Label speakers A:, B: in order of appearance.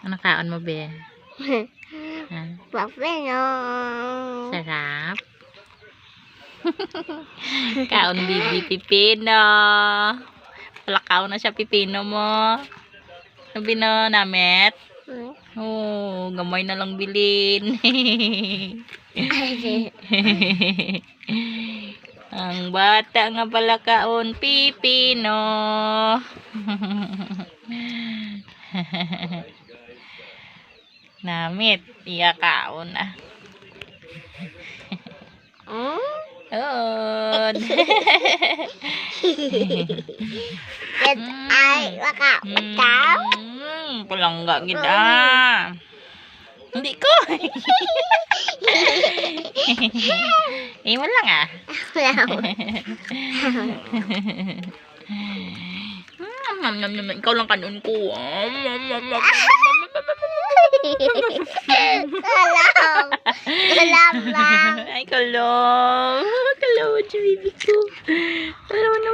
A: Ano kaon mo, be? Ha?
B: Pipino.
A: Sarap. Kaon bibi pipino. Palakaw na siya pipino mo. Pipino namet. Oh, gamay na lang bilin. Ang bata nga pala kaon pipino. Namit, iya kaon ah. Od.
B: Yan ay ikaw.
A: Palangga gida. Hindi ko. Imo lang ah. Ikaw lang kanon ko.
B: Salam lang.
A: Ay, kalong. Kalong, baby ko. Kalong na